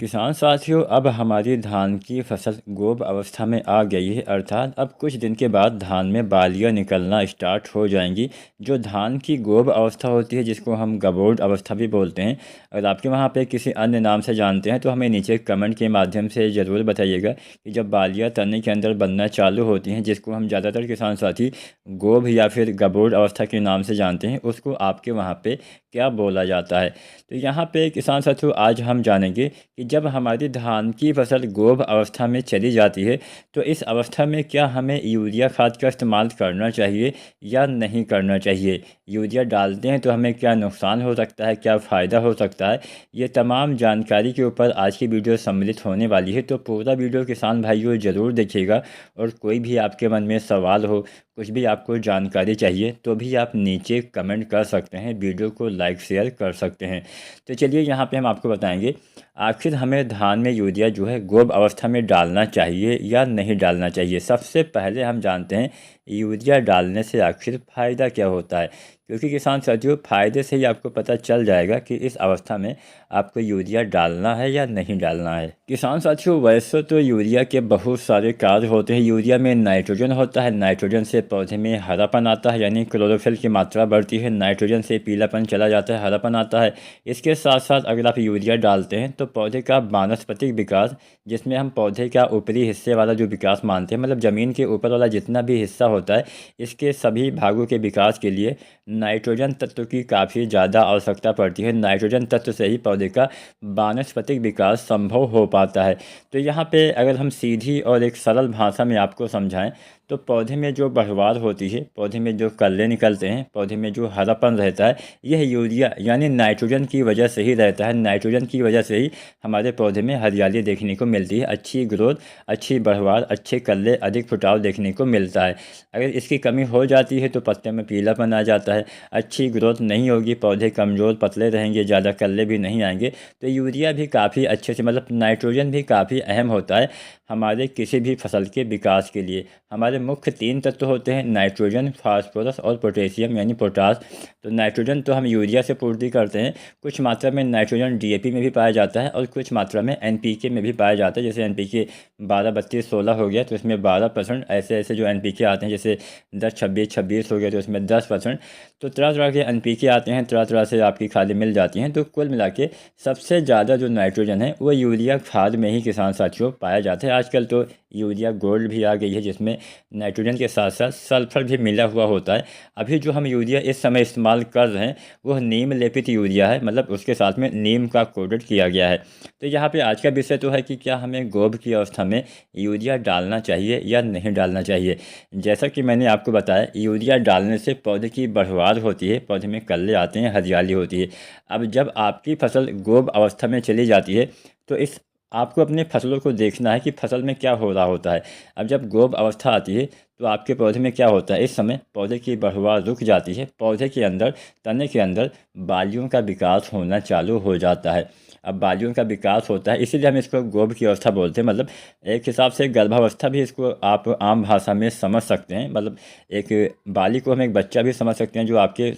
किसान साथियों, अब हमारी धान की फसल गोब अवस्था में आ गई है। अर्थात अब कुछ दिन के बाद धान में बालियां निकलना स्टार्ट हो जाएंगी। जो धान की गोब अवस्था होती है, जिसको हम गबोर्ड अवस्था भी बोलते हैं, अगर आपके वहाँ पे किसी अन्य नाम से जानते हैं तो हमें नीचे कमेंट के माध्यम से ज़रूर बताइएगा कि जब बालियाँ तने के अंदर बनना चालू होती हैं, जिसको हम ज़्यादातर किसान साथी गोब या फिर गबोर्ड अवस्था के नाम से जानते हैं, उसको आपके वहाँ पर क्या बोला जाता है। तो यहाँ पे किसान साथियों, आज हम जानेंगे कि जब हमारी धान की फसल गोब अवस्था में चली जाती है तो इस अवस्था में क्या हमें यूरिया खाद का इस्तेमाल करना चाहिए या नहीं करना चाहिए। यूरिया डालते हैं तो हमें क्या नुकसान हो सकता है, क्या फ़ायदा हो सकता है। ये तमाम जानकारी के ऊपर आज की वीडियो सम्मिलित होने वाली है, तो पूरा वीडियो किसान भाइयों ज़रूर देखिएगा। और कोई भी आपके मन में सवाल हो, कुछ भी आपको जानकारी चाहिए, तो भी आप नीचे कमेंट कर सकते हैं, वीडियो को लाइक शेयर कर सकते हैं। तो चलिए, यहाँ पे हम आपको बताएंगे आखिर हमें धान में यूरिया जो है गोब अवस्था में डालना चाहिए या नहीं डालना चाहिए। सबसे पहले हम जानते हैं यूरिया डालने से आखिर फ़ायदा क्या होता है, क्योंकि किसान साथियों, फ़ायदे से ही आपको पता चल जाएगा कि इस अवस्था में आपको यूरिया डालना है या नहीं डालना है। किसान साथियों, वैसे तो यूरिया के बहुत सारे कार्य होते हैं। यूरिया में नाइट्रोजन होता है, नाइट्रोजन से पौधे में हरापन आता है, यानी क्लोरोफिल की मात्रा बढ़ती है। नाइट्रोजन से पीलापन चला जाता है, हरापन आता है। इसके साथ साथ अगर आप यूरिया डालते हैं तो पौधे का वानस्पतिक विकास, जिसमें हम पौधे का ऊपरी हिस्से वाला जो विकास मानते हैं, मतलब ज़मीन के ऊपर वाला जितना भी हिस्सा होता है, इसके सभी भागों के विकास के लिए नाइट्रोजन तत्व की काफ़ी ज़्यादा आवश्यकता पड़ती है। नाइट्रोजन तत्व से ही पौधे का वानस्पतिक विकास संभव हो पाता है। तो यहाँ पे अगर हम सीधी और एक सरल भाषा में आपको समझाएं तो पौधे में जो बढ़वार होती है, पौधे में जो कल्ले निकलते हैं, पौधे में जो हरापन रहता है, यह यूरिया यानी नाइट्रोजन की वजह से ही रहता है। नाइट्रोजन की वजह से ही हमारे पौधे में हरियाली देखने को मिलती है, अच्छी ग्रोथ, अच्छी बढ़वार, अच्छे कल्ले, अधिक फुटाव देखने को मिलता है। अगर इसकी कमी हो जाती है तो पत्ते में पीलापन आ जाता है, अच्छी ग्रोथ नहीं होगी, पौधे कमज़ोर पतले रहेंगे, ज़्यादा कल्ले भी नहीं आएंगे। तो यूरिया भी काफ़ी अच्छे से, मतलब नाइट्रोजन भी काफ़ी अहम होता है हमारे किसी भी फसल के विकास के लिए। हमारे मुख्य तीन तत्व होते हैं, नाइट्रोजन, फास्फोरस और पोटेशियम यानी पोटास। तो नाइट्रोजन तो हम यूरिया से पूर्ति करते हैं। कुछ मात्रा में नाइट्रोजन डीएपी में भी पाया जाता है और कुछ मात्रा में एनपीके में भी पाया जाता है। जैसे एनपीके 12 32 16 हो गया तो इसमें 12%, ऐसे ऐसे जो एनपीके आते हैं, जैसे 10 26 26 हो गया तो इसमें 10%। तो तरह तरह के एनपीके आते हैं, तरह तरह से आपकी खादें मिल जाती हैं। तो कुल मिला के सबसे ज़्यादा जो नाइट्रोजन है वो यूरिया खाद में ही किसान साथियों पाया जाता है। आजकल तो यूरिया गोल्ड भी आ गई है, जिसमें नाइट्रोजन के साथ साथ सल्फर भी मिला हुआ होता है। अभी जो हम यूरिया इस समय इस्तेमाल कर रहे हैं वह नीम लेपित यूरिया है, मतलब उसके साथ में नीम का कोटेड किया गया है। तो यहाँ पे आज का विषय तो है कि क्या हमें गोब की अवस्था में यूरिया डालना चाहिए या नहीं डालना चाहिए। जैसा कि मैंने आपको बताया, यूरिया डालने से पौधे की बढ़वार होती है, पौधे में कल्ले आते हैं, हरियाली होती है। अब जब आपकी फसल गोब अवस्था में चली जाती है तो इस आपको अपने फसलों को देखना है कि फसल में क्या हो रहा होता है। अब जब गोब अवस्था आती है तो आपके पौधे में क्या होता है, इस समय पौधे की बढ़वार रुक जाती है, पौधे के अंदर, तने के अंदर बालियों का विकास होना चालू हो जाता है। अब बालियों का विकास होता है, इसीलिए हम इसको गोब की अवस्था बोलते हैं। मतलब एक हिसाब से गर्भावस्था भी इसको आप आम भाषा में समझ सकते हैं। मतलब एक बाली को हम एक बच्चा भी समझ सकते हैं, जो आपके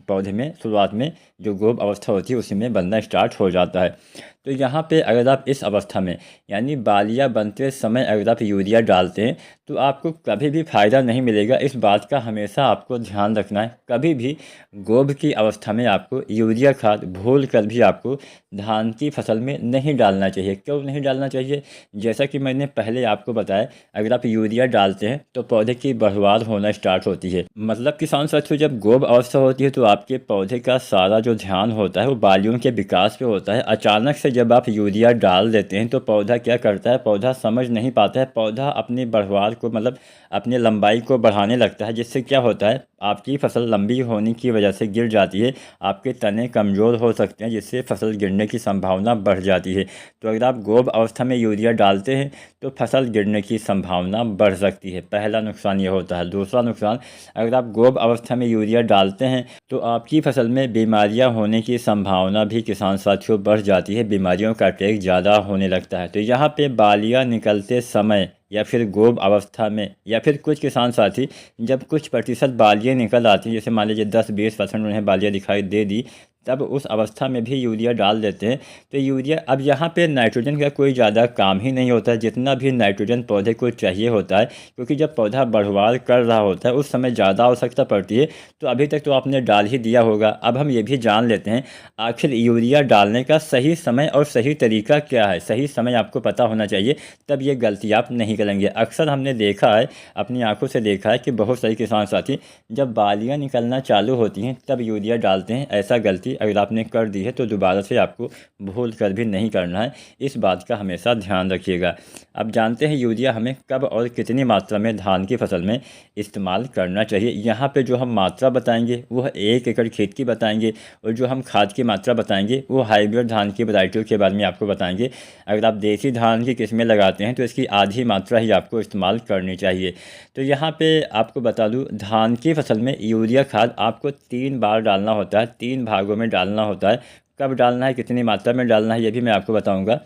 पौधे में शुरुआत में जो गोब अवस्था होती है उसी में बनना स्टार्ट हो जाता है। तो यहाँ पे अगर आप इस अवस्था में, यानी बालियाँ बनते समय अगर आप यूरिया डालते हैं तो आपको कभी भी फ़ायदा नहीं मिलेगा। इस बात का हमेशा आपको ध्यान रखना है। कभी भी गोब की अवस्था में आपको यूरिया खाद भूल कर भी आपको धान की फसल में नहीं डालना चाहिए। क्यों नहीं डालना चाहिए? जैसा कि मैंने पहले आपको बताया, अगर आप यूरिया डालते हैं तो पौधे की बढ़वार होना स्टार्ट होती है। मतलब किसान साथियों, जब गोब अवस्था होती है तो आपके पौधे का सारा जो ध्यान होता है वो बालियों के विकास पे होता है। अचानक से जब आप यूरिया डाल देते हैं तो पौधा क्या करता है, पौधा समझ नहीं पाता है, पौधा अपनी बढ़वार को, मतलब अपनी लंबाई को बढ़ाने लगता है, जिससे क्या होता है, आपकी फसल लंबी होने की वजह से गिर जाती है, आपके तने कमज़ोर हो सकते हैं, जिससे फसल गिरने की संभावना बढ़ जाती है। तो अगर आप गोब अवस्था में यूरिया डालते हैं तो फसल गिरने की संभावना बढ़ सकती है। पहला नुकसान ये होता है। दूसरा नुकसान, अगर आप गोब अवस्था में यूरिया डालते हैं तो आपकी फसल में बीमारियां होने की संभावना भी किसान साथियों बढ़ जाती है, बीमारियों का अटैक ज़्यादा होने लगता है। तो यहाँ पे बालियाँ निकलते समय या फिर गोब अवस्था में, या फिर कुछ किसान साथी जब कुछ प्रतिशत बालियाँ निकल आती हैं, जैसे मान लीजिए 10-20% उन्हें बालियाँ दिखाई दे दी, तब उस अवस्था में भी यूरिया डाल देते हैं। तो यूरिया, अब यहाँ पे नाइट्रोजन का कोई ज़्यादा काम ही नहीं होता है, जितना भी नाइट्रोजन पौधे को चाहिए होता है, क्योंकि जब पौधा बढ़वार कर रहा होता है उस समय ज़्यादा आवश्यकता पड़ती है। तो अभी तक तो आपने डाल ही दिया होगा। अब हम ये भी जान लेते हैं आखिर यूरिया डालने का सही समय और सही तरीका क्या है। सही समय आपको पता होना चाहिए, तब ये गलती आप नहीं करेंगे। अक्सर हमने देखा है, अपनी आंखों से देखा है कि बहुत सारे किसान साथी जब बालियाँ निकलना चालू होती हैं तब यूरिया डालते हैं। ऐसा गलती अगर आपने कर दी है तो दोबारा से आपको भूल कर भी नहीं करना है। इस बात का हमेशा ध्यान रखिएगा। अब जानते हैं यूरिया हमें कब और कितनी मात्रा में धान की फसल में इस्तेमाल करना चाहिए। यहाँ पे जो हम मात्रा बताएंगे वह 1 एकड़ खेत की बताएंगे, और जो हम खाद की मात्रा बताएंगे वो हाइब्रिड धान की वैरायटियों के बारे में आपको बताएंगे। अगर आप देसी धान की किस्में लगाते हैं तो इसकी आधी मात्रा ही आपको इस्तेमाल करनी चाहिए। तो यहाँ पे आपको बता दूँ, धान की फसल में यूरिया खाद आपको 3 बार डालना होता है, 3 भागों में डालना होता है। कब डालना है, कितनी मात्रा में डालना है, ये भी मैं आपको बताऊंगा।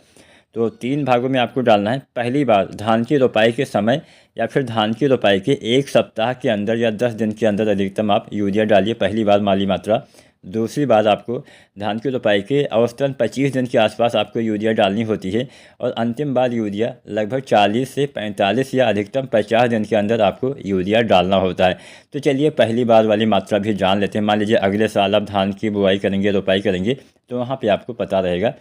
तो 3 भागों में आपको डालना है। पहली बार धान की रोपाई के समय या फिर धान की रोपाई के 1 सप्ताह के अंदर या 10 दिन के अंदर अधिकतम आप यूरिया डालिए, पहली बार माली मात्रा। दूसरी बार आपको धान की रोपाई के औसतन 25 दिन के आसपास आपको यूरिया डालनी होती है, और अंतिम बार यूरिया लगभग 40 से 45 या अधिकतम 50 दिन के अंदर आपको यूरिया डालना होता है। तो चलिए पहली बार वाली मात्रा भी जान लेते हैं। मान लीजिए अगले साल आप धान की बुआई करेंगे, रोपाई करेंगे, तो वहाँ पर आपको पता रहेगा।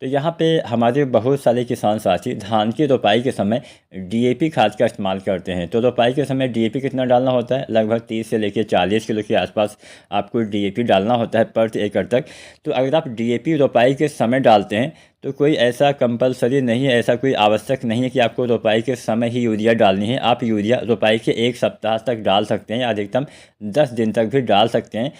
तो यहाँ पे हमारे बहुत सारे किसान साथी धान की रोपाई के समय डीएपी खाद का इस्तेमाल करते हैं। तो रोपाई के समय डीएपी कितना डालना होता है, लगभग 30 से लेकर 40 किलो के आसपास आपको डीएपी डालना होता है प्रति एकड़ तक। तो अगर आप डीएपी रोपाई के समय डालते हैं तो कोई ऐसा कंपलसरी नहीं है, ऐसा कोई आवश्यक नहीं है कि आपको रोपाई के समय ही यूरिया डालनी है। आप यूरिया रोपाई के 1 सप्ताह तक डाल सकते हैं, अधिकतम 10 दिन तक भी डाल सकते हैं,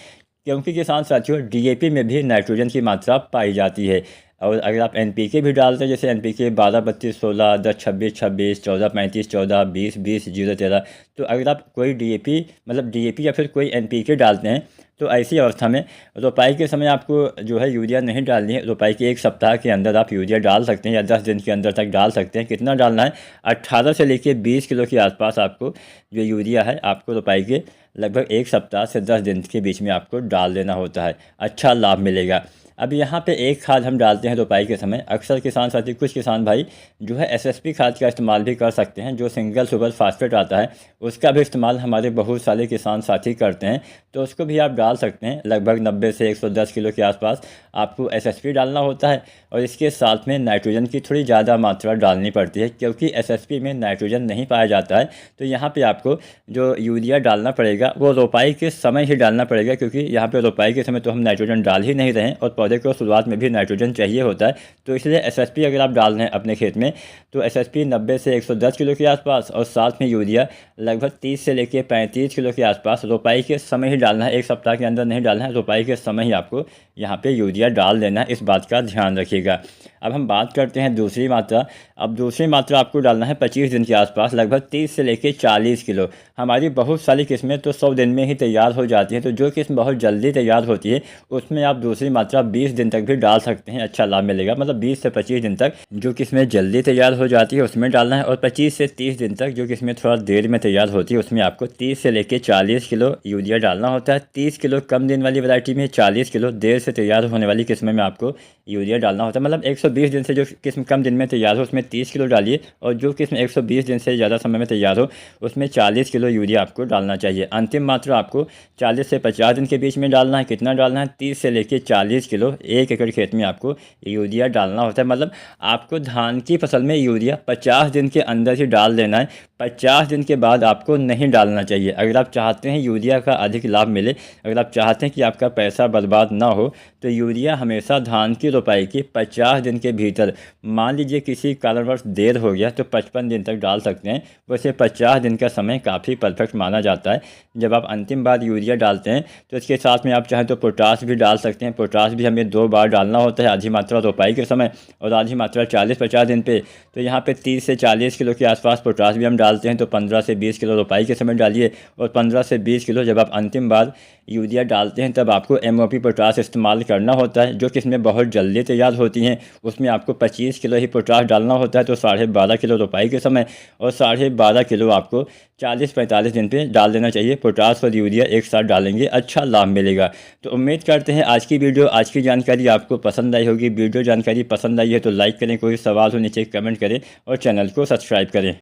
क्योंकि किसान साथियों डीएपी में भी नाइट्रोजन की मात्रा पाई जाती है। और अगर आप एनपीके भी डालते हैं, जैसे एनपीके 12-32-16, 10-26-26, 14-35, 14-20-20-0-13, तो अगर आप कोई डीएपी मतलब डीएपी या फिर कोई एनपीके डालते हैं तो ऐसी अवस्था में रोपाई के समय आपको जो है यूरिया नहीं डालनी है। रोपाई के 1 सप्ताह के अंदर आप यूरिया डाल सकते हैं या 10 दिन के अंदर तक डाल सकते हैं। कितना डालना है, 18 से लेकर 20 किलो के आसपास आपको जो यूरिया है आपको रोपाई के लगभग 1 सप्ताह से 10 दिन के बीच में आपको डाल देना होता है। अच्छा लाभ मिलेगा। अब यहाँ पे एक खाद हम डालते हैं रोपाई के समय। अक्सर किसान साथी, कुछ किसान भाई जो है एसएसपी खाद का इस्तेमाल भी कर सकते हैं, जो सिंगल सुपर फास्फेट आता है उसका भी इस्तेमाल हमारे बहुत सारे किसान साथी करते हैं, तो उसको भी आप डाल सकते हैं। लगभग 90 से 110 किलो के आसपास आपको एसएसपी डालना होता है, और इसके साथ में नाइट्रोजन की थोड़ी ज़्यादा मात्रा डालनी पड़ती है, क्योंकि एसएसपी में नाइट्रोजन नहीं पाया जाता है। तो यहाँ पर आपको जो यूरिया डालना पड़ेगा वो रोपाई के समय ही डालना पड़ेगा, क्योंकि यहाँ पर रोपाई के समय तो हम नाइट्रोजन डाल ही नहीं रहे हैं, और पौधे को शुरुआत में भी नाइट्रोजन चाहिए होता है। तो इसलिए एसएसपी अगर आप डाल रहे हैं अपने खेत में तो एसएसपी 90 से 110 किलो के आसपास, और साथ में यूरिया लगभग 30 से लेकर 35 किलो के आसपास रोपाई के समय ही डालना है। 1 सप्ताह के अंदर नहीं डालना है, रोपाई के समय ही आपको यहाँ पे यूरिया डाल देना है। इस बात का ध्यान रखिएगा। अब हम बात करते हैं दूसरी मात्रा। अब दूसरी मात्रा आपको डालना है 25 दिन के आसपास, लगभग 30 से लेकर 40 किलो। हमारी बहुत सारी किस्में तो 100 दिन में ही तैयार हो जाती है, तो जो किस्म बहुत जल्दी तैयार होती है उसमें आप दूसरी मात्रा 20 दिन तक भी डाल सकते हैं, अच्छा लाभ मिलेगा। मतलब 20 से 25 दिन तक जो किस्में जल्दी तैयार हो जाती है उसमें डालना है, और 25 से 30 दिन तक जो किस्में थोड़ा देर में तैयार होती है उसमें आपको 30 से लेकर 40 किलो यूरिया डालना होता है। 30 किलो कम दिन वाली वैरायटी में, 40 किलो देर से तैयार होने वाली किस्में में आपको यूरिया डालना होता है। मतलब 120 दिन से जो किस्म कम दिन में तैयार हो उसमें 30 किलो डालिए, और जो किस्म 120 दिन से ज़्यादा समय में तैयार हो उसमें 40 किलो यूरिया आपको डालना चाहिए। अंतिम मात्रा आपको 40 से 50 दिन के बीच में डालना है। कितना डालना है, 30 से लेकर 40 किलो 1 एकड़ खेत में आपको यूरिया डालना होता है। मतलब आपको धान की फसल में यूरिया 50 दिन के अंदर ही डाल देना है, 50 दिन के बाद आपको नहीं डालना चाहिए। अगर आप चाहते हैं यूरिया का अधिक लाभ मिले, अगर आप चाहते हैं कि आपका पैसा बर्बाद ना हो, तो यूरिया हमेशा धान की रोपाई के 50 दिन के भीतर, मान लीजिए किसी कारणवश देर हो गया तो 55 दिन तक डाल सकते हैं। वैसे 50 दिन का समय काफ़ी परफेक्ट माना जाता है। जब आप अंतिम बार यूरिया डालते हैं तो इसके साथ में आप चाहें तो पोटास भी डाल सकते हैं। पोटास भी हमें 2 बार डालना होता है, आधी मात्रा रोपाई के समय और आधी मात्रा 40-50 दिन पे। तो यहाँ पे 30 से 40 किलो के आसपास पोटास भी हम डालते हैं, तो 15 से 20 किलो रोपाई के समय डालिए, और 15 से 20 किलो जब आप अंतिम बार यूरिया डालते हैं तब आपको एमओपी पोटास इस्तेमाल करना होता है। जो किस्में बहुत जल्दी तैयार होती हैं उसमें आपको 25 किलो ही पोटाश डालना होता है, तो 12.5 किलो रोपाई के समय और 12.5 किलो आपको 40-45 दिन पे डाल देना चाहिए। पोटाश और यूरिया एक साथ डालेंगे, अच्छा लाभ मिलेगा। तो उम्मीद करते हैं आज की जानकारी आपको पसंद आई होगी। वीडियो जानकारी पसंद आई है तो लाइक करें, कोई सवाल हो नीचे कमेंट करें और चैनल को सब्सक्राइब करें।